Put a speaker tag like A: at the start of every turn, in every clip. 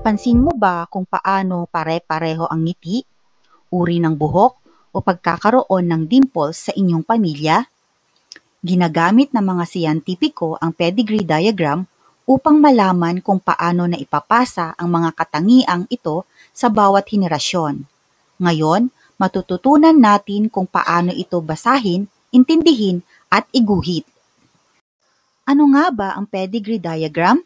A: Napansin mo ba kung paano pare-pareho ang ngiti, uri ng buhok, o pagkakaroon ng dimples sa inyong pamilya? Ginagamit ng mga siyentipiko ang pedigree diagram upang malaman kung paano na ipapasa ang mga katangiang ito sa bawat henerasyon. Ngayon, matututunan natin kung paano ito basahin, intindihin, at iguhit. Ano nga ba ang pedigree diagram?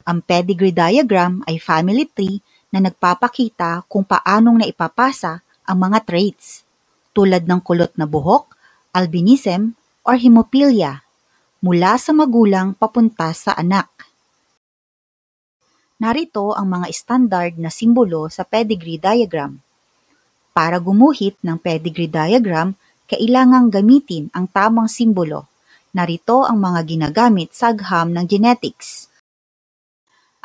A: Ang pedigree diagram ay family tree na nagpapakita kung paanong naipapasa ang mga traits, tulad ng kulot na buhok, albinism, or hemophilia, mula sa magulang papunta sa anak. Narito ang mga standard na simbolo sa pedigree diagram. Para gumuhit ng pedigree diagram, kailangang gamitin ang tamang simbolo. Narito ang mga ginagamit sa agham ng genetics.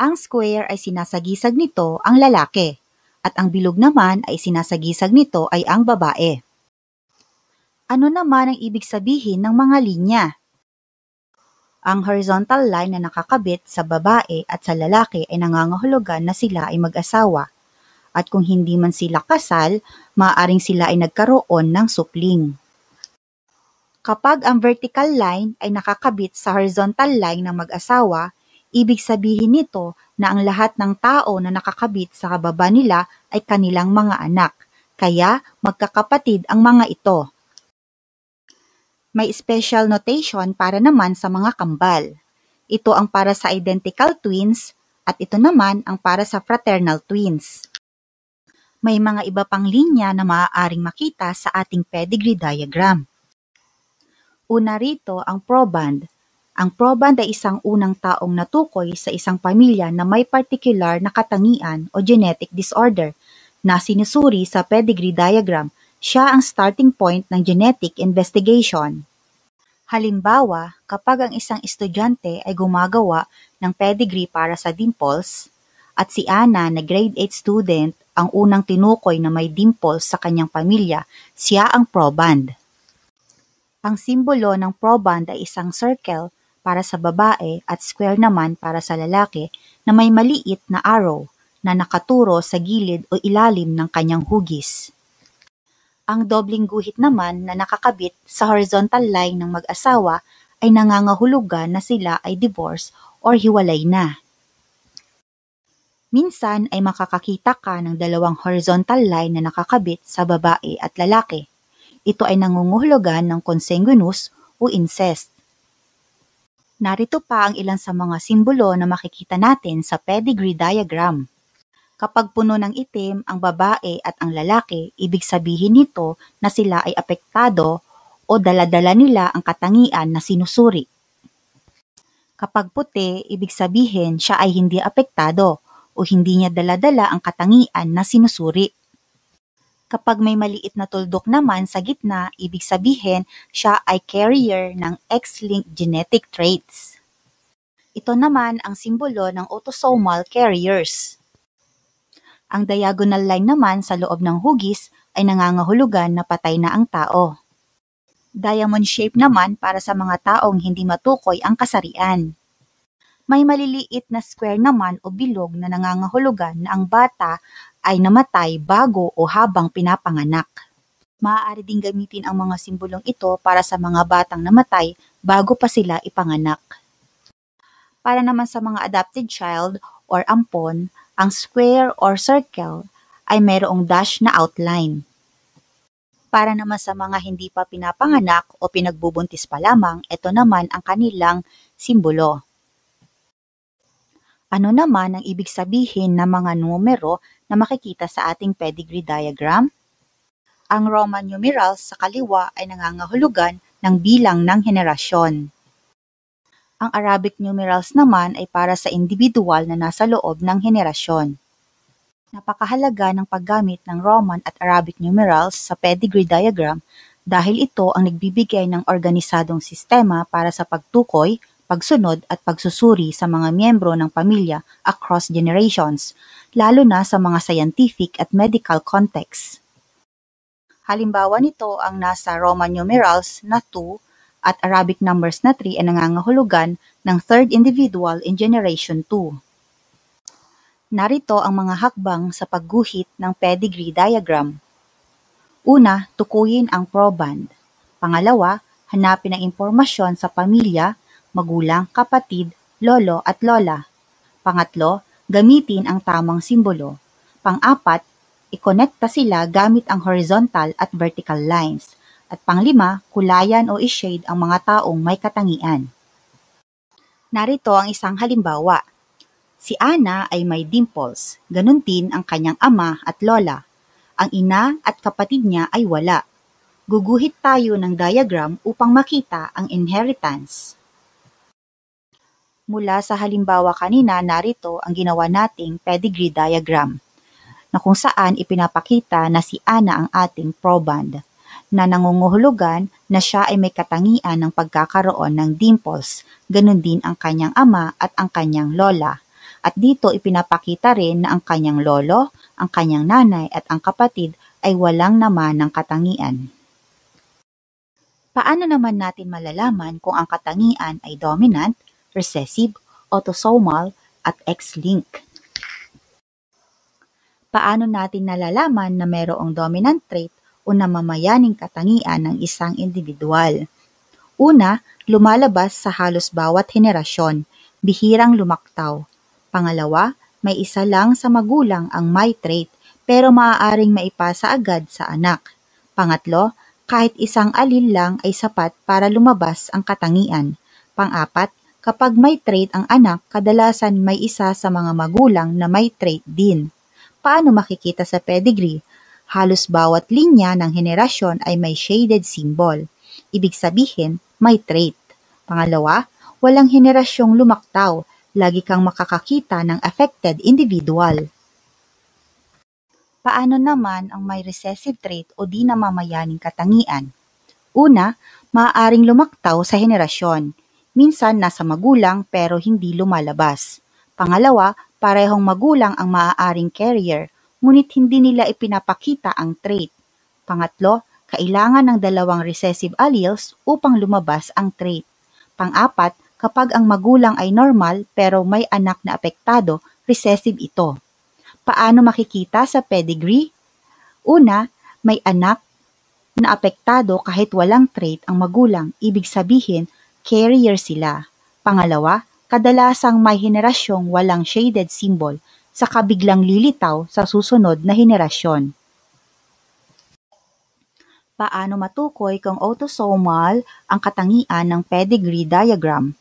A: Ang square ay sinasagisag nito ang lalaki, at ang bilog naman ay sinasagisag nito ay ang babae. Ano naman ang ibig sabihin ng mga linya? Ang horizontal line na nakakabit sa babae at sa lalaki ay nangangahulugan na sila ay mag-asawa. At kung hindi man sila kasal, maaaring sila ay nagkaroon ng supling. Kapag ang vertical line ay nakakabit sa horizontal line ng mag-asawa, ibig sabihin nito na ang lahat ng tao na nakakabit sa kababa nila ay kanilang mga anak, kaya magkakapatid ang mga ito. May special notation para naman sa mga kambal. Ito ang para sa identical twins at ito naman ang para sa fraternal twins. May mga iba pang linya na maaaring makita sa ating pedigree diagram. Una rito ang proband. Ang proband ay isang unang taong natukoy sa isang pamilya na may particular na katangian o genetic disorder na sinusuri sa pedigree diagram. Siya ang starting point ng genetic investigation. Halimbawa, kapag ang isang estudyante ay gumagawa ng pedigree para sa dimples, at si Anna na grade 8 student ang unang tinukoy na may dimples sa kanyang pamilya, siya ang proband. Ang simbolo ng proband ay isang circle para sa babae at square naman para sa lalaki na may maliit na arrow na nakaturo sa gilid o ilalim ng kanyang hugis. Ang dobling guhit naman na nakakabit sa horizontal line ng mag-asawa ay nangangahulugan na sila ay divorce or hiwalay na. Minsan ay makakakita ka ng dalawang horizontal line na nakakabit sa babae at lalaki. Ito ay nangungahulugan ng consanguineous o incest. Narito pa ang ilan sa mga simbolo na makikita natin sa pedigree diagram. Kapag puno ng itim ang babae at ang lalaki, ibig sabihin nito na sila ay apektado o dala-dala nila ang katangian na sinusuri. Kapag puti, ibig sabihin siya ay hindi apektado o hindi niya dala-dala ang katangian na sinusuri. Kapag may maliit na tuldok naman sa gitna, ibig sabihin siya ay carrier ng X-linked genetic traits. Ito naman ang simbolo ng autosomal carriers. Ang diagonal line naman sa loob ng hugis ay nangangahulugan na patay na ang tao. Diamond shape naman para sa mga taong hindi matukoy ang kasarian. May maliliit na square naman o bilog na nangangahulugan na ang bata ay namatay bago o habang pinapanganak. Maaari ding gamitin ang mga simbolong ito para sa mga batang namatay bago pa sila ipanganak. Para naman sa mga adopted child or ampon, ang square or circle ay mayroong dash na outline. Para naman sa mga hindi pa pinapanganak o pinagbubuntis pa lamang, ito naman ang kanilang simbolo. Ano naman ang ibig sabihin ng mga numero na makikita sa ating pedigree diagram? Ang Roman numerals sa kaliwa ay nangangahulugan ng bilang ng henerasyon. Ang Arabic numerals naman ay para sa individual na nasa loob ng henerasyon. Napakahalaga ng paggamit ng Roman at Arabic numerals sa pedigree diagram dahil ito ang nagbibigay ng organisadong sistema para sa pagtukoy, pagsunod at pagsusuri sa mga miyembro ng pamilya across generations, lalo na sa mga scientific at medical context. Halimbawa nito ang nasa Roman numerals na 2 at Arabic numbers na 3 ay nangangahulugan ng third individual in generation 2. Narito ang mga hakbang sa pagguhit ng pedigree diagram. Una, tukuyin ang proband. Pangalawa, hanapin ang impormasyon sa pamilya, magulang, kapatid, lolo at lola. Pangatlo, gamitin ang tamang simbolo. Pang-apat, ikonekta sila gamit ang horizontal at vertical lines. At panglima, kulayan o i-shade ang mga taong may katangian. Narito ang isang halimbawa. Si Ana ay may dimples, ganun din ang kanyang ama at lola. Ang ina at kapatid niya ay wala. Guguhit tayo ng diagram upang makita ang inheritance. Mula sa halimbawa kanina, narito ang ginawa nating pedigree diagram, na kung saan ipinapakita na si Ana ang ating proband, na nangungulugan na siya ay may katangian ng pagkakaroon ng dimples, ganun din ang kanyang ama at ang kanyang lola. At dito ipinapakita rin na ang kanyang lolo, ang kanyang nanay at ang kapatid ay walang naman ng katangian. Paano naman natin malalaman kung ang katangian ay dominant, recessive, autosomal at X-linked? Paano natin nalalaman na mayroong dominant trait o namamayaning katangian ng isang individual? Una, lumalabas sa halos bawat henerasyon, bihirang lumaktaw. Pangalawa, may isa lang sa magulang ang may trait pero maaaring maipasa agad sa anak. Pangatlo, kahit isang alin lang ay sapat para lumabas ang katangian. Pang-apat, kapag may trait ang anak, kadalasan may isa sa mga magulang na may trait din. Paano makikita sa pedigree? Halos bawat linya ng henerasyon ay may shaded symbol. Ibig sabihin, may trait. Pangalawa, walang henerasyong lumaktaw. Lagi kang makakakita ng affected individual. Paano naman ang may recessive trait o di namamayaning katangian? Una, maaaring lumaktaw sa henerasyon. Minsan nasa magulang pero hindi lumalabas. Pangalawa, parehong magulang ang maaaring carrier, ngunit hindi nila ipinapakita ang trait. Pangatlo, kailangan ng dalawang recessive alleles upang lumabas ang trait. Pang-apat, kapag ang magulang ay normal pero may anak na apektado, recessive ito. Paano makikita sa pedigree? Una, may anak na apektado kahit walang trait ang magulang, ibig sabihin, carrier sila. Pangalawa, kadalasang may henerasyong walang shaded symbol, saka biglang lilitaw sa susunod na henerasyon. Paano matukoy kung autosomal ang katangian ng pedigree diagram?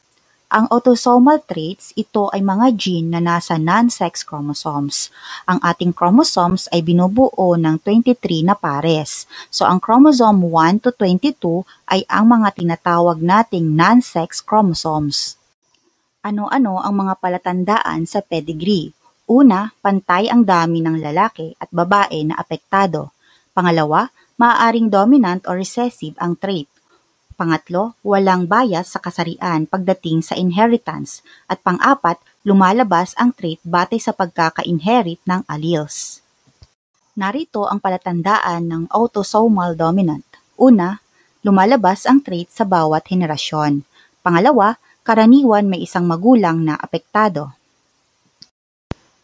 A: Ang autosomal traits, ito ay mga gene na nasa non-sex chromosomes. Ang ating chromosomes ay binubuo ng 23 na pares. So ang chromosome 1 to 22 ay ang mga tinatawag nating non-sex chromosomes. Ano-ano ang mga palatandaan sa pedigree? Una, pantay ang dami ng lalaki at babae na apektado. Pangalawa, maaaring dominant o recessive ang trait. Pangatlo, walang bias sa kasarian pagdating sa inheritance. At pang-apat, lumalabas ang trait batay sa pagkaka-inherit ng alleles. Narito ang palatandaan ng autosomal dominant. Una, lumalabas ang trait sa bawat henerasyon. Pangalawa, karaniwan may isang magulang na apektado.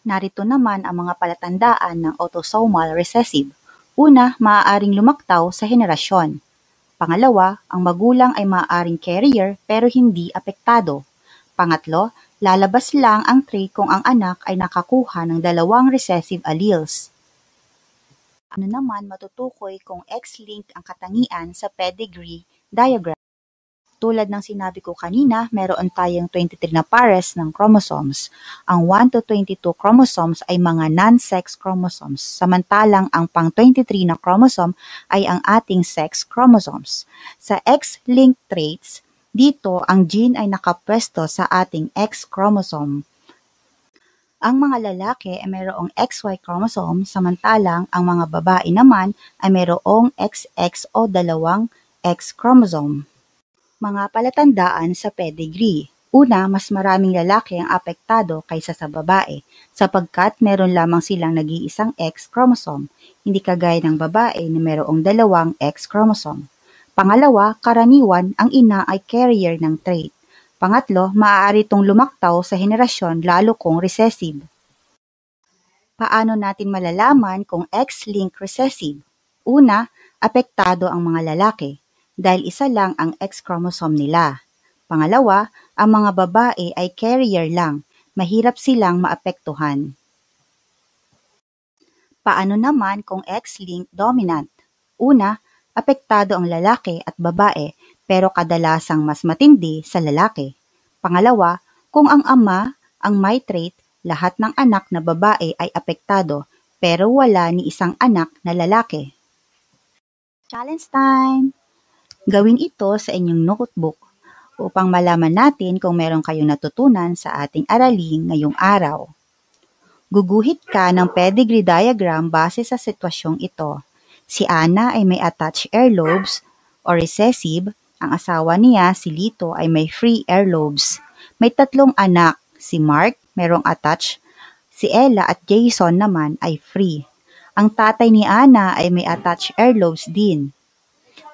A: Narito naman ang mga palatandaan ng autosomal recessive. Una, maaaring lumaktaw sa henerasyon. Pangalawa, ang magulang ay maaaring carrier pero hindi apektado. Pangatlo, lalabas lang ang trait kung ang anak ay nakakuha ng dalawang recessive alleles. Ano naman matutukoy kung X-linked ang katangian sa pedigree diagram? Tulad ng sinabi ko kanina, meron tayong 23 na pares ng chromosomes. Ang 1 to 22 chromosomes ay mga non-sex chromosomes, samantalang ang pang 23 na chromosome ay ang ating sex chromosomes. Sa X-linked traits, dito ang gene ay nakapwesto sa ating X chromosome. Ang mga lalaki ay mayroong XY chromosome, samantalang ang mga babae naman ay mayroong XX o dalawang X chromosome. Mga palatandaan sa pedigree. Una, mas maraming lalaki ang apektado kaysa sa babae, sapagkat meron lamang silang nag-iisang X chromosome, hindi kagaya ng babae na mayroong dalawang X chromosome. Pangalawa, karaniwan ang ina ay carrier ng trait. Pangatlo, maaari itong lumaktaw sa henerasyon lalo kung recessive. Paano natin malalaman kung X-linked recessive? Una, apektado ang mga lalaki dahil isa lang ang X chromosome nila. Pangalawa, ang mga babae ay carrier lang, mahirap silang maapektuhan. Paano naman kung X-linked dominant? Una, apektado ang lalaki at babae pero kadalasang mas matindi sa lalaki. Pangalawa, kung ang ama ang may trait, lahat ng anak na babae ay apektado pero wala ni isang anak na lalaki. Challenge time! Gawin ito sa inyong notebook upang malaman natin kung meron kayong natutunan sa ating aralin ngayong araw. Guguhit ka ng pedigree diagram base sa sitwasyong ito. Si Ana ay may attached earlobes o recessive. Ang asawa niya, si Lito, ay may free earlobes. May 3 anak. Si Mark, merong attached. Si Ella at Jason naman ay free. Ang tatay ni Ana ay may attached earlobes din.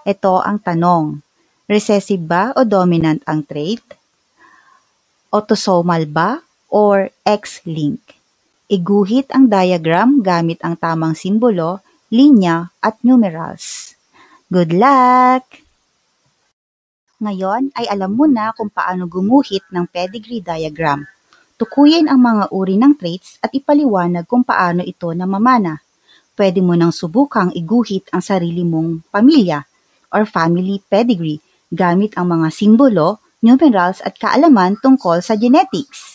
A: Ito ang tanong. Recessive ba o dominant ang trait? Autosomal ba or X-link? Iguhit ang diagram gamit ang tamang simbolo, linya at numerals. Good luck! Ngayon ay alam mo na kung paano gumuhit ng pedigree diagram. Tukuyin ang mga uri ng traits at ipaliwanag kung paano ito namamana. Pwede mo nang subukang iguhit ang sarili mong pamilya or family pedigree gamit ang mga simbolo, numerals at kaalaman tungkol sa genetics.